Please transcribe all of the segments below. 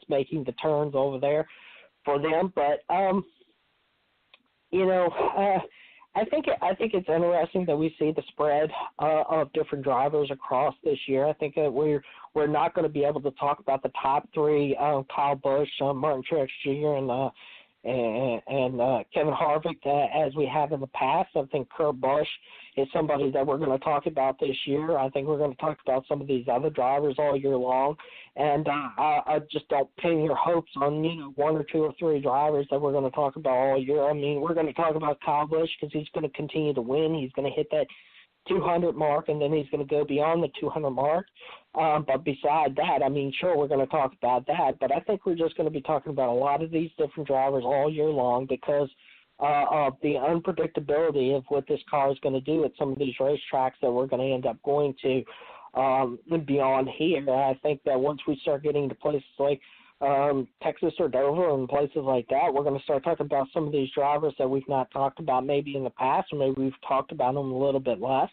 making the turns over there for them. But I think it's interesting that we see the spread of different drivers across this year. I think that we're not going to be able to talk about the top three: Kyle Busch, Martin Truex Jr., and Kevin Harvick as we have in the past. I think Kurt Busch is somebody that we're going to talk about this year. I think we're going to talk about some of these other drivers all year long, and I just don't pin your hopes on one or two or three drivers that we're going to talk about all year. I mean, we're going to talk about Kyle Busch because he's going to continue to win. He's going to hit that 200 mark, and then he's going to go beyond the 200 mark. But beside that, I mean, sure, we're going to talk about that, but I think we're just going to be talking about a lot of these different drivers all year long because of the unpredictability of what this car is going to do at some of these racetracks that we're going to end up going to beyond here. I think that once we start getting to places like Texas or Dover and places like that, we're going to start talking about some of these drivers that we've not talked about maybe in the past, or maybe we've talked about them a little bit less.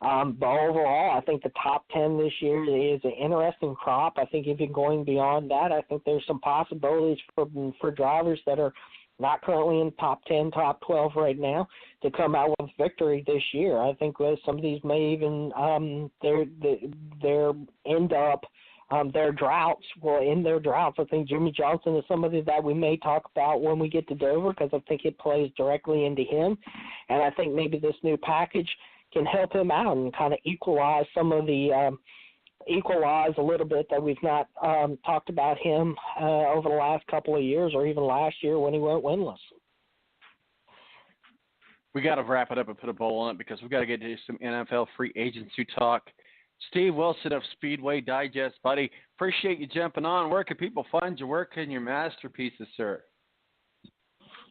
But overall, I think the top 10 this year is an interesting crop. I think even going beyond that, I think there's some possibilities for drivers that are not currently in top 10, top 12 right now to come out with victory this year. I think some of these may even their droughts will end their droughts. I think Jimmy Johnson is somebody that we may talk about when we get to Dover because I think it plays directly into him. And I think maybe this new package can help him out and kind of equalize some of the equalize a little bit that we've not talked about him over the last couple of years or even last year when he went winless. We got to wrap it up and put a bow on it because we've got to get to some NFL free agency talk. Steve Wilson of Speedway Digest, buddy. Appreciate you jumping on. Where can people find your work and your masterpieces, sir?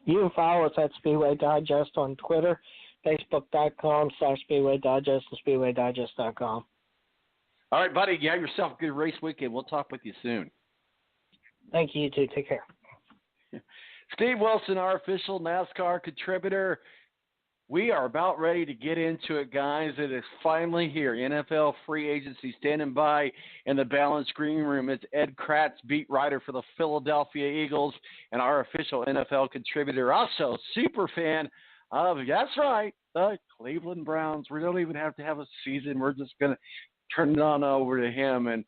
You can follow us at Speedway Digest on Twitter, Facebook.com/Speedway Digest, and SpeedwayDigest.com. All right, buddy. You have yourself a good race weekend. We'll talk with you soon. Thank you, you too. Take care. Steve Wilson, our official NASCAR contributor. We are about ready to get into it, guys. It is finally here. NFL free agency standing by in the balanced green room. It's Ed Kratz, beat writer for the Philadelphia Eagles, and our official NFL contributor, also super fan of, that's right, the Cleveland Browns. We don't even have to have a season. We're just going to turn it on over to him and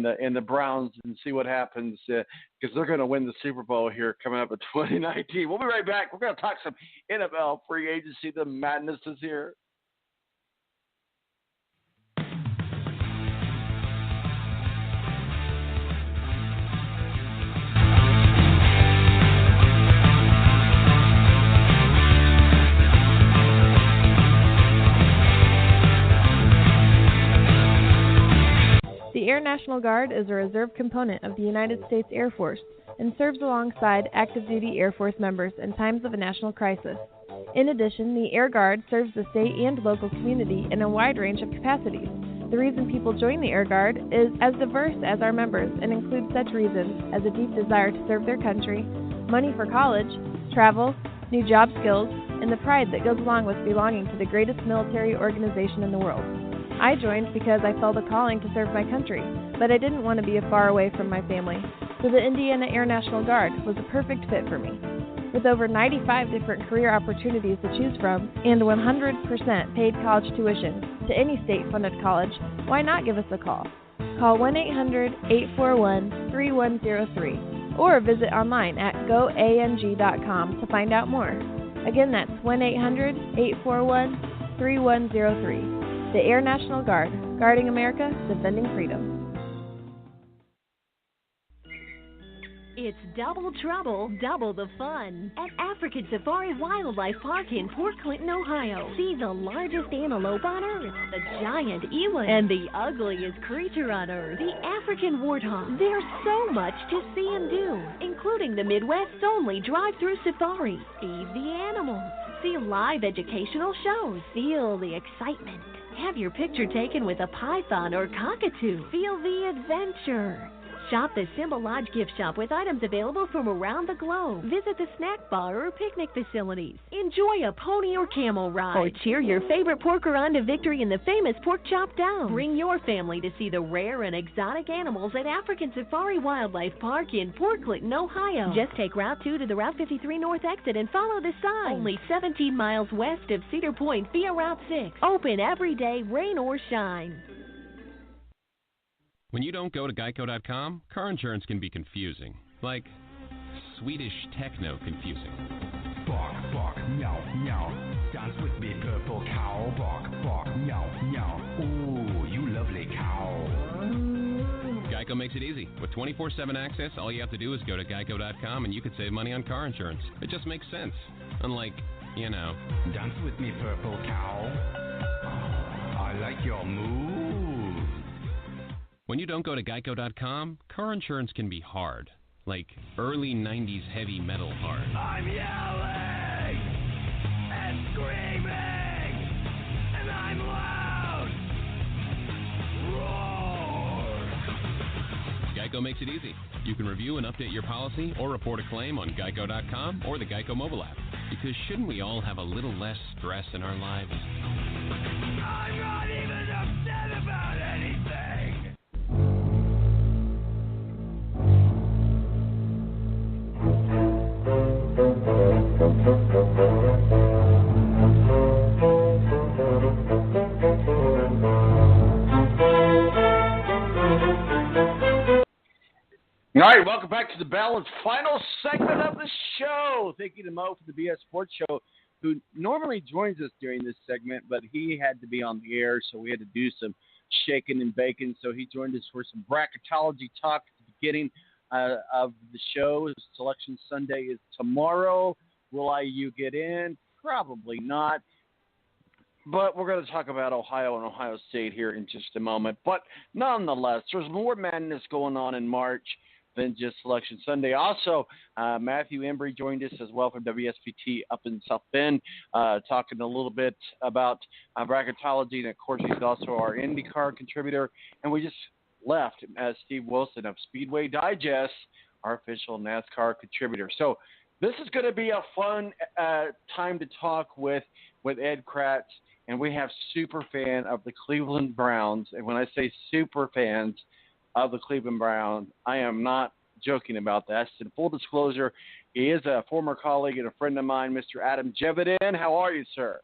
the Browns and see what happens because they're going to win the Super Bowl here coming up in 2019. We'll be right back. We're going to talk some NFL free agency. The madness is here. The Air National Guard is a reserve component of the United States Air Force and serves alongside active-duty Air Force members in times of a national crisis. In addition, the Air Guard serves the state and local community in a wide range of capacities. The reason people join the Air Guard is as diverse as our members and includes such reasons as a deep desire to serve their country, money for college, travel, new job skills, and the pride that goes along with belonging to the greatest military organization in the world. I joined because I felt a calling to serve my country, but I didn't want to be far away from my family, so the Indiana Air National Guard was a perfect fit for me. With over 95 different career opportunities to choose from and 100% paid college tuition to any state-funded college, why not give us a call? Call 1-800-841-3103 or visit online at goang.com to find out more. Again, that's 1-800-841-3103. The Air National Guard, guarding America, defending freedom. It's double trouble, double the fun at African Safari Wildlife Park in Port Clinton, Ohio. See the largest antelope on Earth, the giant eland, and the ugliest creature on Earth, the African warthog. There's so much to see and do, including the Midwest's only drive-through safari. Feed the animals. See live educational shows. Feel the excitement. Have your picture taken with a python or cockatoo. Feel the adventure. Shop the Symbol Lodge gift shop with items available from around the globe. Visit the snack bar or picnic facilities. Enjoy a pony or camel ride. Or cheer your favorite porker on to victory in the famous Pork Chop Down. Bring your family to see the rare and exotic animals at African Safari Wildlife Park in Port Clinton, Ohio. Just take Route 2 to the Route 53 North exit and follow the sign. Only 17 miles west of Cedar Point via Route 6. Open every day, rain or shine. When you don't go to Geico.com, car insurance can be confusing. Like Swedish techno confusing. Bark, bark, meow, meow. Dance with me, purple cow. Bark, bark, meow, meow. Ooh, you lovely cow. Geico makes it easy. With 24/7 access, all you have to do is go to Geico.com and you could save money on car insurance. It just makes sense. Unlike, Dance with me, purple cow. I like your moves. When you don't go to Geico.com, car insurance can be hard. Like early 90s heavy metal hard. I'm yelling and screaming and I'm loud. Roar. Geico makes it easy. You can review and update your policy or report a claim on Geico.com or the Geico mobile app. Because shouldn't we all have a little less stress in our lives? I'm not even upset about anything. All right, welcome back to the Balance final segment of the show. Thank you to Mo for the BS Sports Show, who normally joins us during this segment, but he had to be on the air, so we had to do some shaking and baking. So he joined us for some bracketology talk at the beginning of the show. Selection Sunday is tomorrow. Will IU get in? Probably not. But we're going to talk about Ohio and Ohio State here in just a moment. But nonetheless, there's more madness going on in March than just Selection Sunday. Also, Matthew Embry joined us as well from WSPT up in South Bend, talking a little bit about bracketology. And, of course, he's also our Indy Car contributor. And we just left as Steve Wilson of Speedway Digest, our official NASCAR contributor. So this is going to be a fun time to talk with Ed Kratz. And we have super fan of the Cleveland Browns. And when I say super fans of the Cleveland Browns, I am not joking about that. So in full disclosure, he is a former colleague and a friend of mine, Mr. Adam Jevedin. How are you, sir?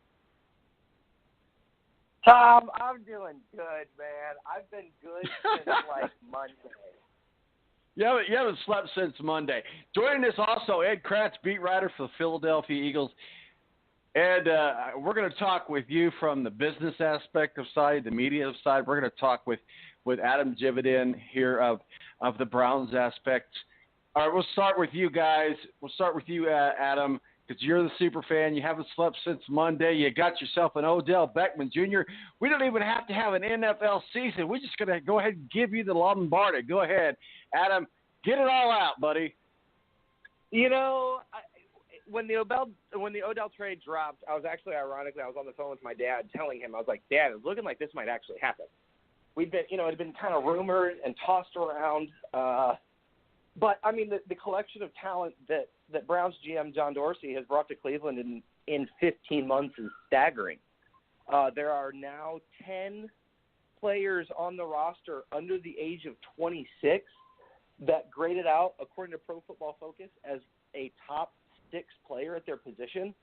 Tom, I'm doing good, man. I've been good since like Monday. You haven't slept since Monday. Joining us also, Ed Kratz, beat writer for the Philadelphia Eagles. Ed, we're going to talk with you from the business aspect of side, the media side. We're going to talk with Adam Jevedin here of the Browns aspect. All right, we'll start with you guys. We'll start with you, Adam, because you're the super fan. You haven't slept since Monday. You got yourself an Odell Beckham Jr. We don't even have to have an NFL season. We're just going to go ahead and give you the Lombardi. Go ahead, Adam. Get it all out, buddy. When the Odell trade dropped, I was on the phone with my dad telling him, I was like, Dad, it's looking like this might actually happen. We'd been, it had been kind of rumored and tossed around. But, I mean, the collection of talent that Browns GM John Dorsey has brought to Cleveland in 15 months is staggering. There are now 10 players on the roster under the age of 26 that graded out, according to Pro Football Focus, as a top 6 player at their position,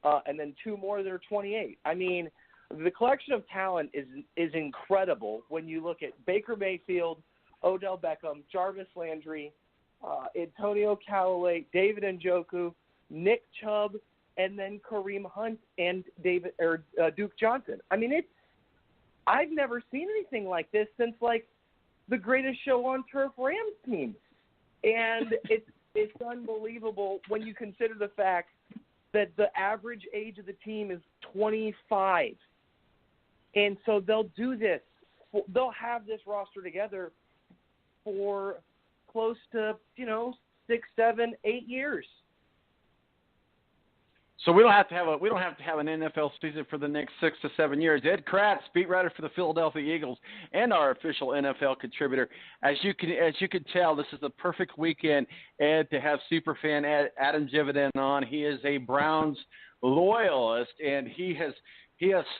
and then 2 more that are 28. I mean, the collection of talent is incredible when you look at Baker Mayfield, Odell Beckham, Jarvis Landry, Antonio Callaway, David Njoku, Nick Chubb, and then Kareem Hunt and Duke Johnson. I mean, I've never seen anything like this since like the Greatest Show on Turf Rams team, and it's unbelievable when you consider the fact that the average age of the team is 25. And so they'll do this. They'll have this roster together for close to, 6, 7, 8 years. So we don't have to have an NFL season for the next 6 to 7 years. Ed Kratz, beat writer for the Philadelphia Eagles and our official NFL contributor. As you can tell, this is the perfect weekend, Ed, to have superfan Adam Jividen on. He is a Browns loyalist, and he has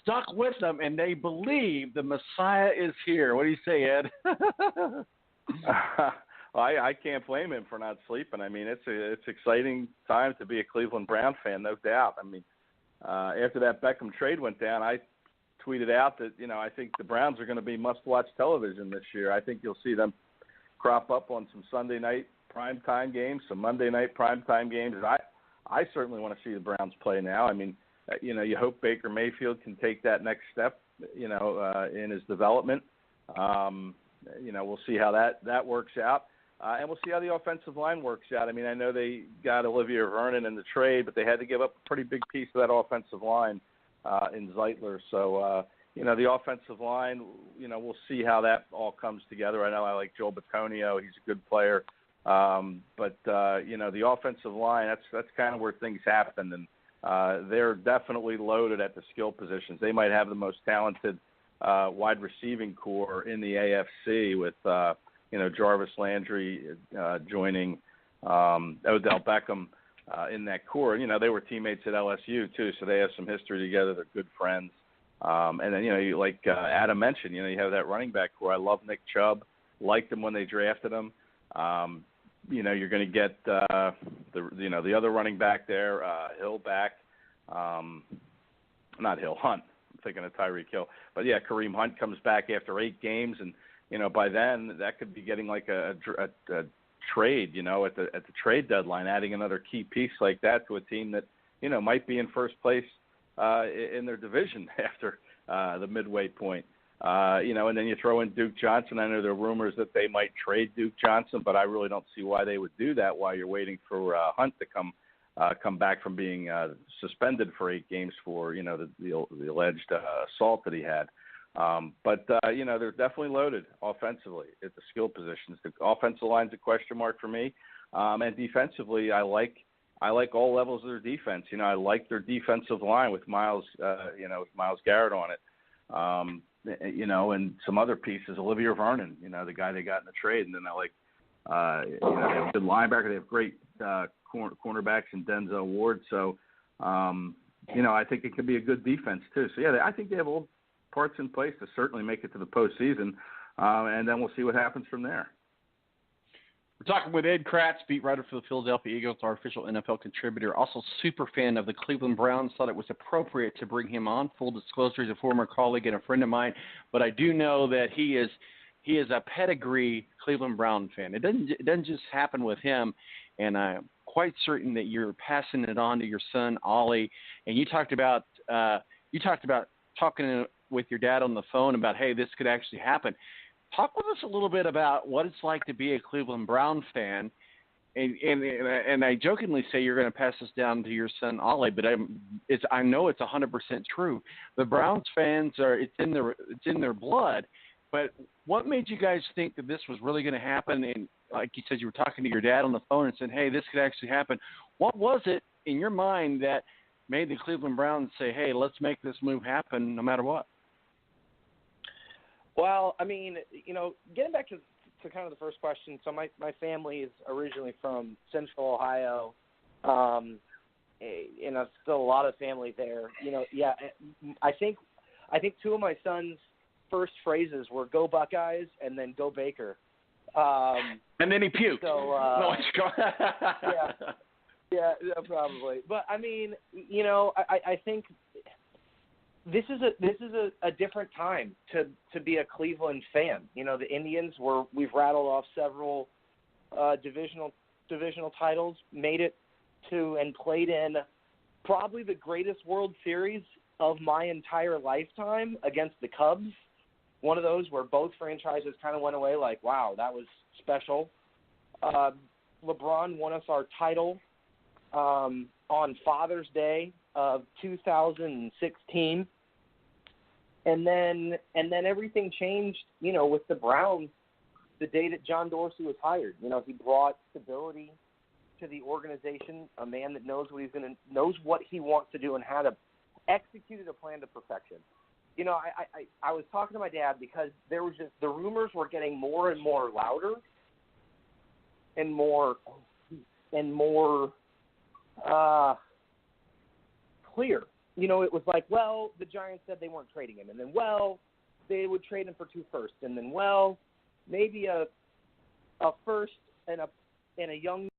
stuck with them, and they believe the Messiah is here. What do you say, Ed? Well, I can't blame him for not sleeping. I mean, it's exciting time to be a Cleveland Brown fan, no doubt. I mean, after that Beckham trade went down, I tweeted out that, I think the Browns are going to be must-watch television this year. I think you'll see them crop up on some Sunday night primetime games, some Monday night primetime games. I certainly want to see the Browns play now. I mean, you hope Baker Mayfield can take that next step, in his development. We'll see how that works out. And we'll see how the offensive line works out. I mean, I know they got Olivia Vernon in the trade, but they had to give up a pretty big piece of that offensive line in Zeitler. So, the offensive line, we'll see how that all comes together. I know I like Joel Bitonio. He's a good player. But the offensive line, that's kind of where things happen. And they're definitely loaded at the skill positions. They might have the most talented wide receiving core in the AFC with Jarvis Landry joining Odell Beckham in that core. They were teammates at LSU too, so they have some history together. They're good friends. And then like Adam mentioned, you have that running back core. I love Nick Chubb. Liked him when they drafted him. You're going to get the other running back there, Hill back. Not Hill, Hunt. I'm thinking of Tyreek Hill. But yeah, Kareem Hunt comes back after 8 games, and by then that could be getting like a trade, at the trade deadline, adding another key piece like that to a team that might be in first place in their division after the midway point. And then you throw in Duke Johnson. I know there are rumors that they might trade Duke Johnson, but I really don't see why they would do that while you're waiting for Hunt to come back from being suspended for 8 games for the alleged assault that he had. But they're definitely loaded offensively at the skill positions. The offensive line's a question mark for me, and defensively, I like all levels of their defense. I like their defensive line with Myles Garrett on it. And some other pieces, Olivia Vernon, the guy they got in the trade, and then I like, they have a good linebacker. They have great cornerbacks in Denzel Ward. So, I think it could be a good defense too. So yeah, I think they have all parts in place to certainly make it to the postseason, and then we'll see what happens from there. We're talking with Ed Kratz, beat writer for the Philadelphia Eagles, our official NFL contributor, also super fan of the Cleveland Browns. Thought it was appropriate to bring him on. Full disclosure, he's a former colleague and a friend of mine, but I do know that he is a pedigree Cleveland Brown fan. It doesn't just happen with him, and I'm quite certain that you're passing it on to your son Ollie. And you talked about talking with your dad on the phone about, hey, this could actually happen. Talk with us a little bit about what it's like to be a Cleveland Brown fan, and I jokingly say you're going to pass this down to your son Ollie, but I know it's 100% true. The Browns fans it's in their blood. But what made you guys think that this was really going to happen? And like you said, you were talking to your dad on the phone and said, hey, this could actually happen. What was it in your mind that made the Cleveland Browns say, hey, let's make this move happen no matter what? Well, I mean, getting back to kind of the first question, so my family is originally from Central Ohio, and there's still a lot of family there. I think 2 of my son's first phrases were "Go Buckeyes" and then "Go Baker." And then he puked. So, yeah, probably. But I mean, I think this is a different time to be a Cleveland fan. The Indians we've rattled off several divisional titles, made it to and played in probably the greatest World Series of my entire lifetime against the Cubs. One of those where both franchises kind of went away like, wow, that was special. LeBron won us our title on Father's Day of 2016. And then everything changed, with the Browns the day that John Dorsey was hired. He brought stability to the organization, a man that knows what he wants to do and how to execute a plan to perfection. You know, I was talking to my dad because there was just the rumors were getting more and more louder and more clear. You know, it was like, well, the Giants said they weren't trading him, and then, well, they would trade him for 2 firsts, and then, well, maybe a first and a young